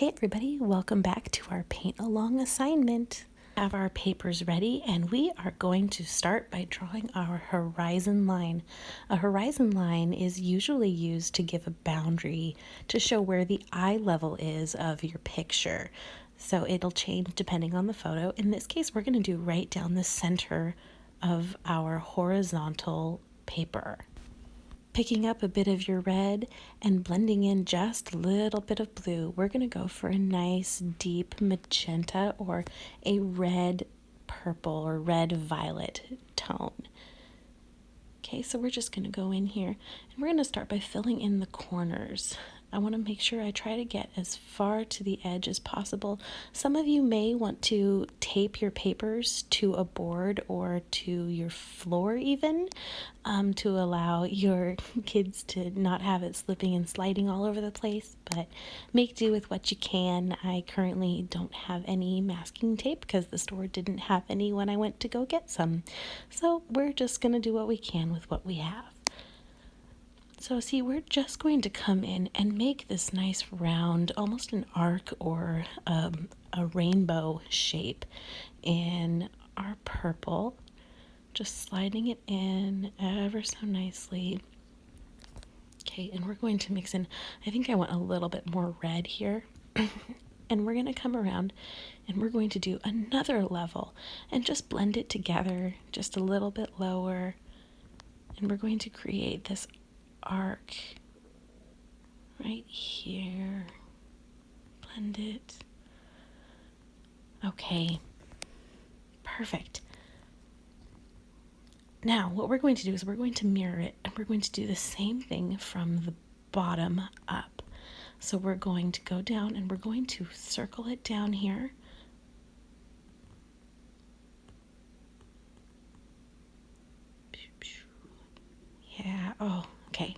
Hey everybody, welcome back to our paint along assignment. We have our papers ready and we are going to start by drawing our horizon line. A horizon line is usually used to give a boundary to show where the eye level is of your picture. So it'll change depending on the photo. In this case, we're going to do right down the center of our horizontal paper. Picking up a bit of your red and blending in just a little bit of blue, we're going to go for a nice deep magenta or a red purple or red violet tone. Okay, so we're just going to go in here and we're going to start by filling in the corners. I want to make sure I try to get as far to the edge as possible. Some of you may want to tape your papers to a board or to your floor even, to allow your kids to not have it slipping and sliding all over the place, but make do with what you can. I currently don't have any masking tape because the store didn't have any when I went to go get some. So we're just going to do what we can with what we have. So see, we're just going to come in and make this nice round, almost an arc or a rainbow shape in our purple. Just sliding it in ever so nicely. Okay, and we're going to mix in, I think I want a little bit more red here. And we're going to come around and we're going to do another level and just blend it together just a little bit lower. And we're going to create this arc right here. Blend it. Okay, perfect. Now what we're going to do is we're going to mirror it and we're going to do the same thing from the bottom up. So we're going to go down and we're going to circle it down here. Yeah, oh, okay.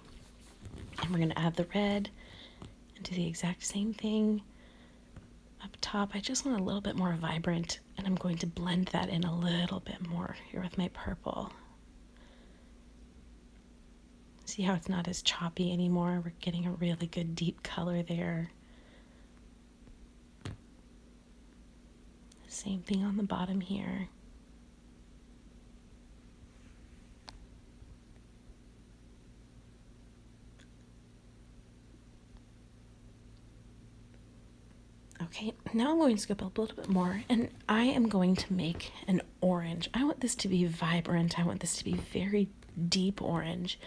And we're going to add the red and do the exact same thing up top. I just want a little bit more vibrant, and I'm going to blend that in a little bit more here with my purple. See how it's not as choppy anymore? We're getting a really good deep color there. Same thing on the bottom here. Okay, now I'm going to scoop up a little bit more, and I am going to make an orange. I want this to be vibrant. I want this to be very deep orange.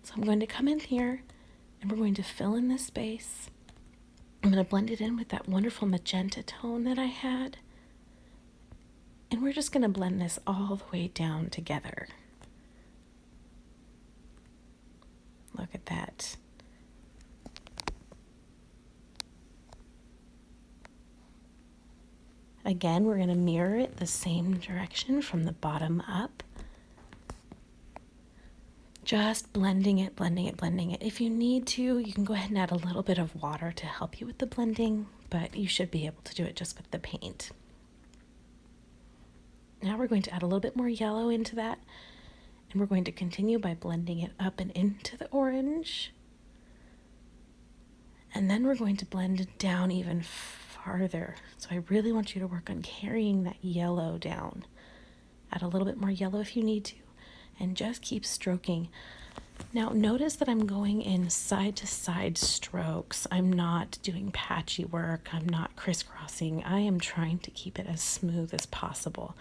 So I'm going to come in here, and we're going to fill in this space. I'm going to blend it in with that wonderful magenta tone that I had. And we're just going to blend this all the way down together. Look at that. Again, we're going to mirror it the same direction from the bottom up. Just blending it, blending it, blending it. If you need to, you can go ahead and add a little bit of water to help you with the blending, but you should be able to do it just with the paint. Now we're going to add a little bit more yellow into that, and we're going to continue by blending it up and into the orange. And then we're going to blend it down even farther. So I really want you to work on carrying that yellow down. Add a little bit more yellow if you need to, and just keep stroking. Now notice that I'm going in side to side strokes. I'm not doing patchy work. I'm not crisscrossing. I am trying to keep it as smooth as possible.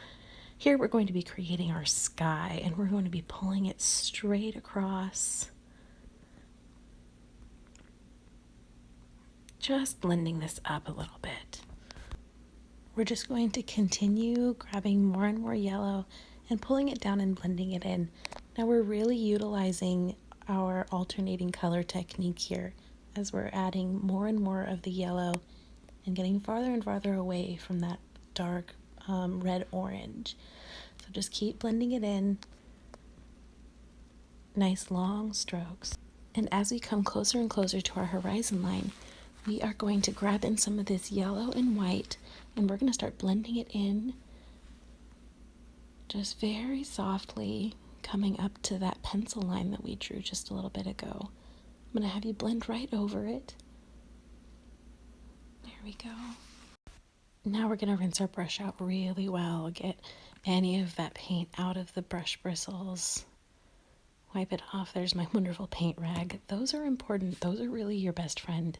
Here we're going to be creating our sky, and we're going to be pulling it straight across. Just blending this up a little bit. We're just going to continue grabbing more and more yellow and pulling it down and blending it in. Now we're really utilizing our alternating color technique here as we're adding more and more of the yellow and getting farther and farther away from that dark red-orange. So just keep blending it in. Nice long strokes. And as we come closer and closer to our horizon line, we are going to grab in some of this yellow and white, and we're going to start blending it in just very softly, coming up to that pencil line that we drew just a little bit ago. I'm going to have you blend right over it. There we go. Now we're going to rinse our brush out really well. Get any of that paint out of the brush bristles. Wipe it off. There's my wonderful paint rag. Those are important. Those are really your best friend.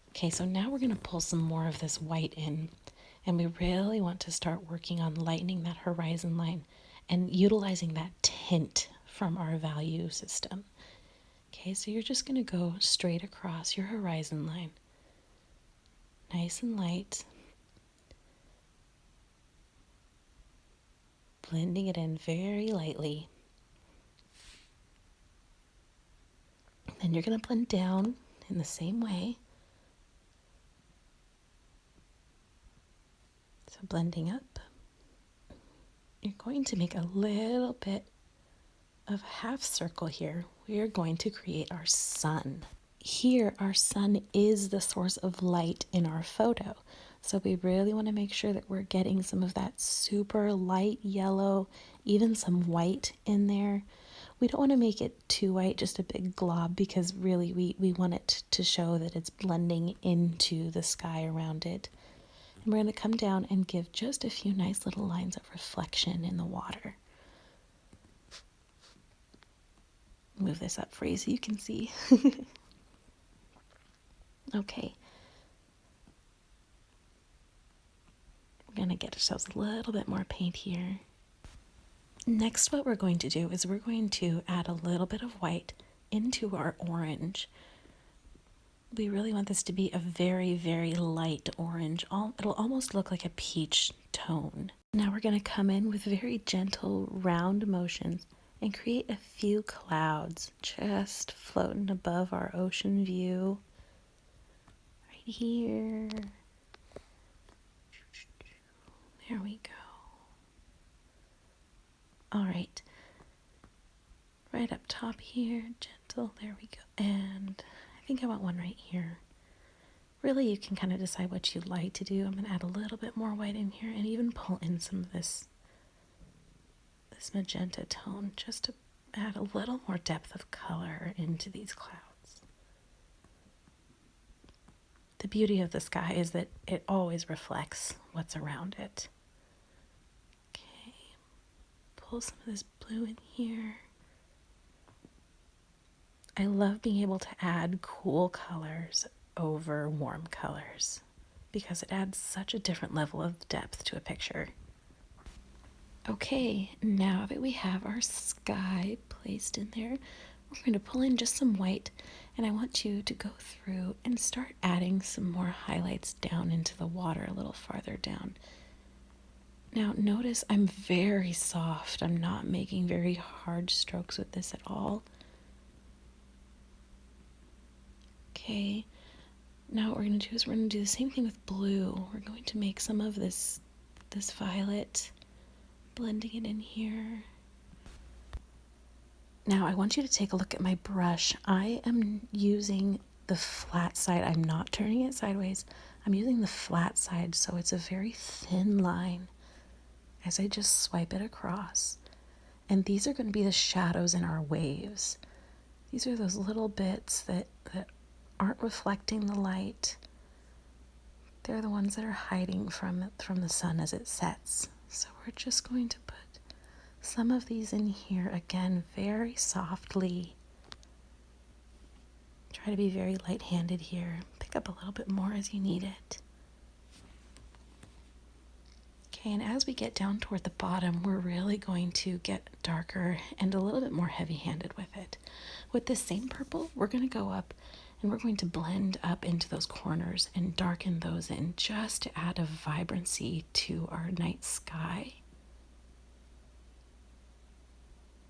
Okay, so now we're going to pull some more of this white in. And we really want to start working on lightening that horizon line and utilizing that tint from our value system. Okay, so you're just going to go straight across your horizon line. Nice and light. Blending it in very lightly. Then you're going to blend down in the same way. So blending up. You're going to make a little bit of a half circle here. We are going to create our sun. Here, our sun is the source of light in our photo. So we really want to make sure that we're getting some of that super light yellow, even some white in there. We don't want to make it too white, just a big glob, because really we want it to show that it's blending into the sky around it. And we're going to come down and give just a few nice little lines of reflection in the water. Move this up for you so you can see. Okay. We're going to get ourselves a little bit more paint here. Next, what we're going to do is we're going to add a little bit of white into our orange. We really want this to be a very, very light orange. It'll almost look like a peach tone. Now we're going to come in with very gentle round motions and create a few clouds just floating above our ocean view. Right here. There we go. All right. Right up top here, gentle, there we go. And I think I want one right here. Really, you can kind of decide what you'd like to do. I'm going to add a little bit more white in here and even pull in some of this magenta tone just to add a little more depth of color into these clouds. The beauty of the sky is that it always reflects what's around it. Okay, pull some of this blue in here. I love being able to add cool colors over warm colors because it adds such a different level of depth to a picture. Okay, now that we have our sky placed in there, we're going to pull in just some white, and I want you to go through and start adding some more highlights down into the water a little farther down. Now notice I'm very soft. I'm not making very hard strokes with this at all. Okay, now what we're going to do is we're going to do the same thing with blue. We're going to make some of this violet, blending it in here. Now I want you to take a look at my brush. I am using the flat side. I'm not turning it sideways. I'm using the flat side, so it's a very thin line as I just swipe it across. And these are going to be the shadows in our waves. These are those little bits that aren't reflecting the light. They're the ones that are hiding from the sun as it sets. So we're just going to put some of these in here, again, very softly. Try to be very light-handed here. Pick up a little bit more as you need it. Okay, and as we get down toward the bottom, we're really going to get darker and a little bit more heavy-handed with it. With this same purple, we're going to go up and we're going to blend up into those corners and darken those in just to add a vibrancy to our night sky.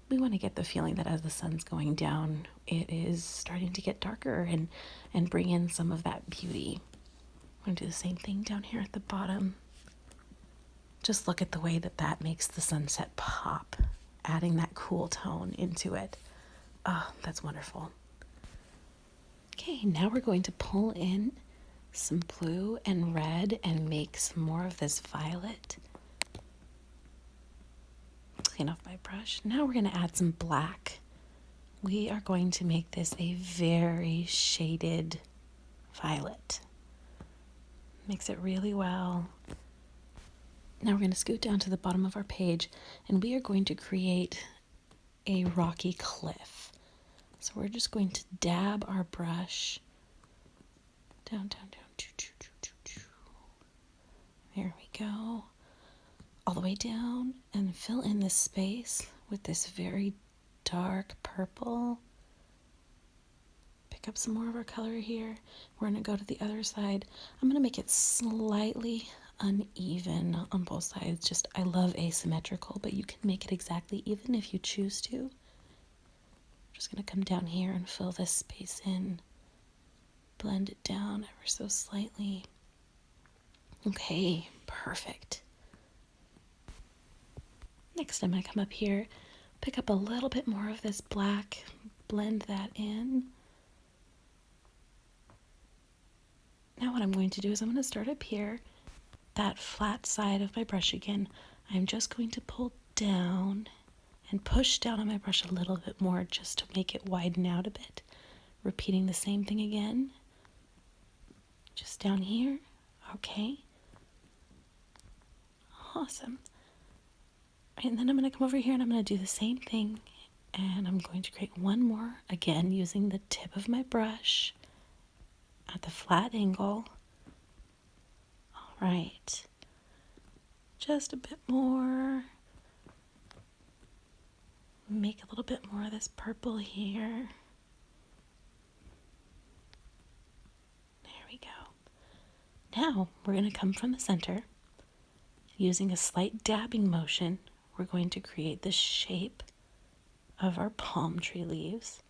We want to get the feeling that as the sun's going down, it is starting to get darker and bring in some of that beauty. I'm going to do the same thing down here at the bottom. Just look at the way that makes the sunset pop, adding that cool tone into it. Oh, that's wonderful. Okay, now we're going to pull in some blue and red and make some more of this violet. Clean off my brush. Now we're going to add some black. We are going to make this a very shaded violet. Mix it really well. Now we're going to scoot down to the bottom of our page, and we are going to create a rocky cliff. So we're just going to dab our brush down, down, down. There we go. All the way down, and fill in this space with this very dark purple. Pick up some more of our color here. We're going to go to the other side. I'm going to make it slightly uneven on both sides. I love asymmetrical, but you can make it exactly even if you choose to. I'm just going to come down here and fill this space in. Blend it down ever so slightly. Okay, perfect. Next, I'm going to come up here, pick up a little bit more of this black, blend that in. Now what I'm going to do is I'm going to start up here, that flat side of my brush again. I'm just going to pull down and push down on my brush a little bit more just to make it widen out a bit. Repeating the same thing again. Just down here. Okay. Awesome. And then I'm going to come over here and I'm going to do the same thing. And I'm going to create one more, again, using the tip of my brush at the flat angle. All right. Just a bit more. Make a little bit more of this purple here. There we go. Now we're going to come from the center. Using a slight dabbing motion, we're going to create the shape of our palm tree leaves.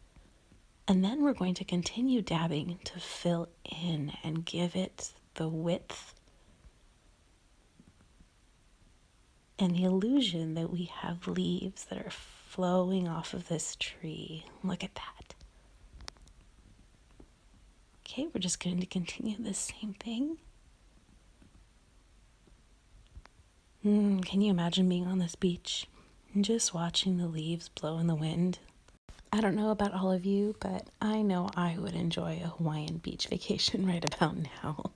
And then we're going to continue dabbing to fill in and give it the width and the illusion that we have leaves that are flowing off of this tree. Look at that. Okay, we're just going to continue the same thing. Can you imagine being on this beach and just watching the leaves blow in the wind? I don't know about all of you, but I know I would enjoy a Hawaiian beach vacation right about now.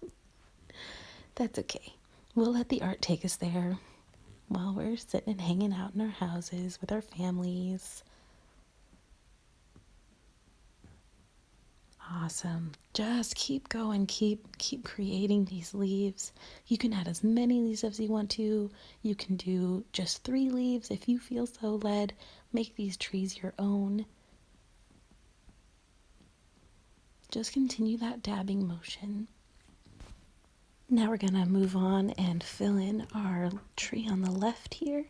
That's okay. We'll let the art take us there while we're sitting and hanging out in our houses with our families. Awesome. Just keep going, keep creating these leaves. You can add as many leaves as you want to. You can do just 3 leaves if you feel so led. Make these trees your own. Just continue that dabbing motion. Now we're gonna move on and fill in our tree on the left here.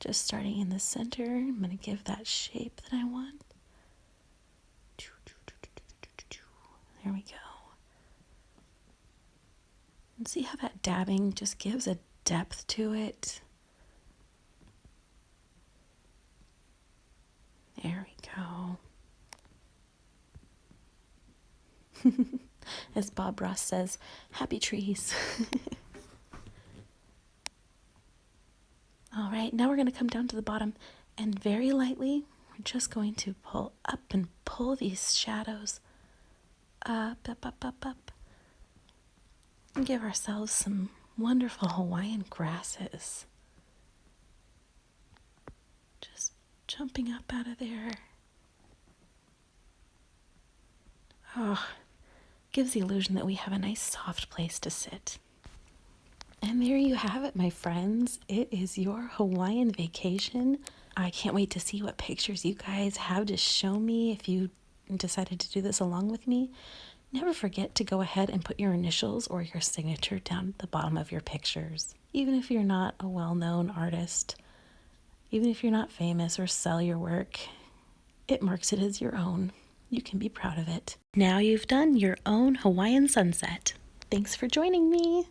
Just starting in the center, I'm gonna give that shape that I want. There we go. And see how that dabbing just gives a depth to it. There we go. As Bob Ross says, happy trees. All right, now we're going to come down to the bottom and very lightly, we're just going to pull up and pull these shadows up, up, up, up, up. And give ourselves some wonderful Hawaiian grasses. Just jumping up out of there. Oh, gives the illusion that we have a nice soft place to sit. And there you have it, my friends. It is your Hawaiian vacation. I can't wait to see what pictures you guys have to show me if you decided to do this along with me. Never forget to go ahead and put your initials or your signature down at the bottom of your pictures. Even if you're not a well-known artist, even if you're not famous or sell your work, it marks it as your own. You can be proud of it. Now you've done your own Hawaiian sunset. Thanks for joining me.